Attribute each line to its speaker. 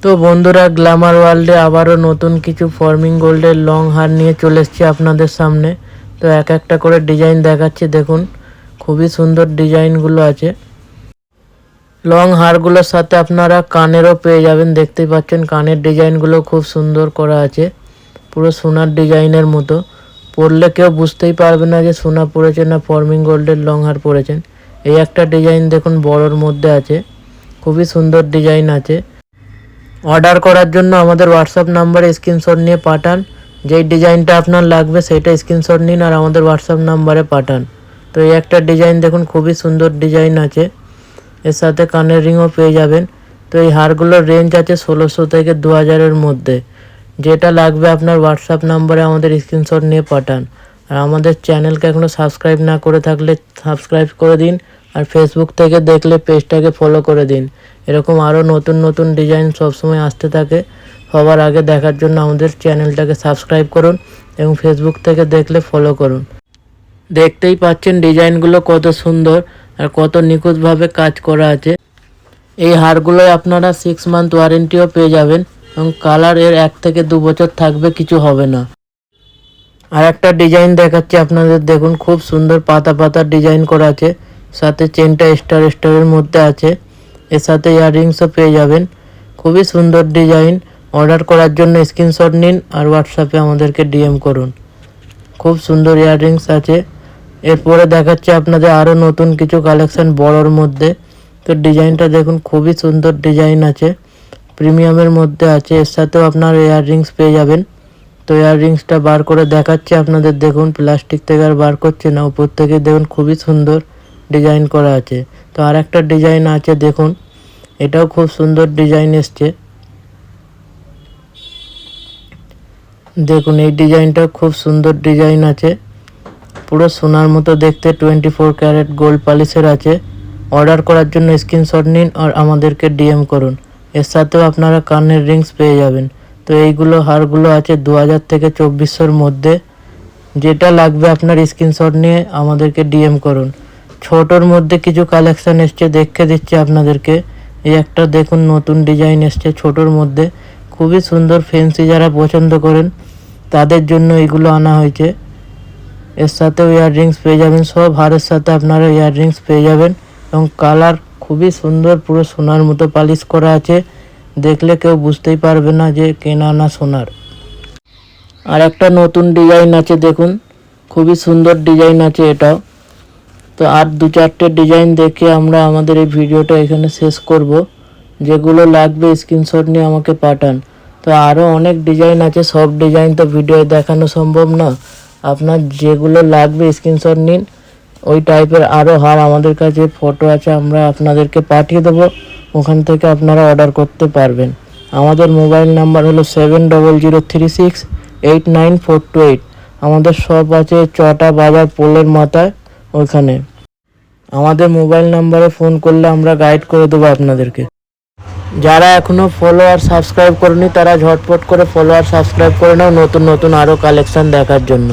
Speaker 1: তো বন্ধুরা, গ্ল্যামার ওয়ার্ল্ডে আবারও নতুন কিছু ফর্মিং গোল্ডের লং হার নিয়ে চলে এসেছি আপনাদের সামনে। তো এক একটা করে ডিজাইন দেখাচ্ছি, দেখুন খুবই সুন্দর ডিজাইনগুলো আছে। লং হারগুলোর সাথে আপনারা কানেরও পেয়ে যাবেন। দেখতেই পাচ্ছেন কানের ডিজাইনগুলো খুব সুন্দর করা আছে, পুরো সোনার ডিজাইনের মতো। পরলে কেউ বুঝতেই পারবে না যে সোনা পরেছেন না ফর্মিং গোল্ডের লং হার পরেছেন। এই একটা ডিজাইন দেখুন বড়োর মধ্যে আছে, খুবই সুন্দর ডিজাইন আছে। অর্ডার করার জন্য আমাদের হোয়াটসঅ্যাপ নাম্বারে স্ক্রিনশট নিয়ে পাঠান। যেই ডিজাইনটা আপনার লাগবে সেইটা স্ক্রিনশট নিন আর আমাদের হোয়াটসঅ্যাপ নাম্বারে পাঠান। তো এই একটা ডিজাইন দেখুন, খুবই সুন্দর ডিজাইন আছে, এর সাথে কানের রিংও পেয়ে যাবেন। তো এই হারগুলোর রেঞ্জ আছে 1600 থেকে 2000-এর মধ্যে। যেটা লাগবে আপনার হোয়াটসঅ্যাপ নাম্বারে আমাদের স্ক্রিনশট নিয়ে পাঠান। আর আমাদের চ্যানেলকে এখনও সাবস্ক্রাইব না করে থাকলে সাবস্ক্রাইব করে দিন, আর ফেসবুক থেকে দেখলে পেজটাকে ফলো করে দিন। এরকম আরও নতুন নতুন ডিজাইন সবসময় আসতে থাকে। সবার আগে দেখার জন্য আমাদের চ্যানেলটাকে সাবস্ক্রাইব করুন এবং ফেসবুক থেকে দেখলে ফলো করুন। দেখতেই পাচ্ছেন ডিজাইনগুলো কত সুন্দর আর কত নিখুঁতভাবে কাজ করা আছে। এই হারগুলোয় আপনারা 6 মান্থ ওয়ারেন্টিও পেয়ে যাবেন এবং কালার এর 1 থেকে 2 বছর থাকবে, কিছু হবে না। আর একটা ডিজাইন দেখাচ্ছি আপনাদের, দেখুন খুব সুন্দর পাতা পাতা ডিজাইন করা আছে, সাথে চেনটা স্টার স্টারের মধ্যে আছে। এর সাথে ইয়াররিংসও পেয়ে যাবেন, খুবই সুন্দর ডিজাইন। অর্ডার করার জন্য স্ক্রিনশট নিন আর হোয়াটসঅ্যাপে আমাদেরকে ডিএম করুন। খুব সুন্দর ইয়াররিংস আছে। এরপরে দেখাচ্ছি আপনাদের আরও নতুন কিছু কালেকশন বড়োর মধ্যে। তো ডিজাইনটা দেখুন, খুবই সুন্দর ডিজাইন আছে, প্রিমিয়ামের মধ্যে আছে। এর সাথেও আপনার ইয়াররিংস পেয়ে যাবেন। তো ইয়াররিংসটা বার করে দেখাচ্ছি আপনাদের, দেখুন প্লাস্টিক থেকে আর বার করছে না, উপর থেকে দেখুন খুবই সুন্দর ডিজাইন করা আছে। তো আর একটা ডিজাইন আছে দেখুন, এটাও খুব সুন্দর ডিজাইন এসছে। দেখুন এই ডিজাইনটা খুব সুন্দর ডিজাইন আছে, পুরো সোনার মতো দেখতে, 24 ক্যারেট গোল্ড পলিশের আছে। অর্ডার করার জন্য স্ক্রিনশট নিন আর আমাদেরকে ডিএম করুন। এর সাথেও আপনারা কানের রিংস পেয়ে যাবেন। তো এইগুলো হারগুলো আছে 2000 থেকে 2400-এর মধ্যে। যেটা লাগবে আপনার স্ক্রিনশট নিয়ে আমাদেরকে ডিএম করুন। ছোটোর মধ্যে কিছু কালেকশান এসছে, দেখে দিচ্ছি আপনাদেরকে। এই একটা দেখুন নতুন ডিজাইন এসছে ছোটোর মধ্যে, খুবই সুন্দর। ফ্যান্সি যারা পছন্দ করেন তাদের জন্য এগুলো আনা হয়েছে। এর সাথেও ইয়াররিংস পেয়ে যাবেন, সব হারের সাথে আপনারা ইয়াররিংস পেয়ে যাবেন। এবং কালার খুবই সুন্দর, পুরো সোনার মতো পালিশ করা আছে, দেখলে কেউ বুঝতেই পারবে না যে কেনা না সোনার। আর একটা নতুন ডিজাইন আছে দেখুন, খুবই সুন্দর ডিজাইন আছে এটাও। তো আর 2-4টে ডিজাইন দেখে আমরা আমাদের এই ভিডিওটা এখানে শেষ করব। যেগুলো লাগবে স্ক্রিনশট নিয়ে আমাকে পাঠান। তো আরও অনেক ডিজাইন আছে, সব ডিজাইন তো ভিডিওয়ে দেখানো সম্ভব না। আপনার যেগুলো লাগবে স্ক্রিনশট নিন। ওই টাইপের আরও হার আমাদের কাছে ফটো আছে, আমরা আপনাদেরকে পাঠিয়ে দেবো, ওখান থেকে আপনারা অর্ডার করতে পারবেন। আমাদের মোবাইল নাম্বার হলো 7003689428। আমাদের শপ আছে চটা বাজার পোলের মাথায়, ওইখানে। আমাদের মোবাইল নাম্বারে ফোন করলে আমরা গাইড করে দেবো আপনাদেরকে। যারা এখনও ফলো আর সাবস্ক্রাইব করেনি তারা ঝটপট করে ফলো আর সাবস্ক্রাইব করে নাও নতুন নতুন আরও কালেকশান দেখার জন্য।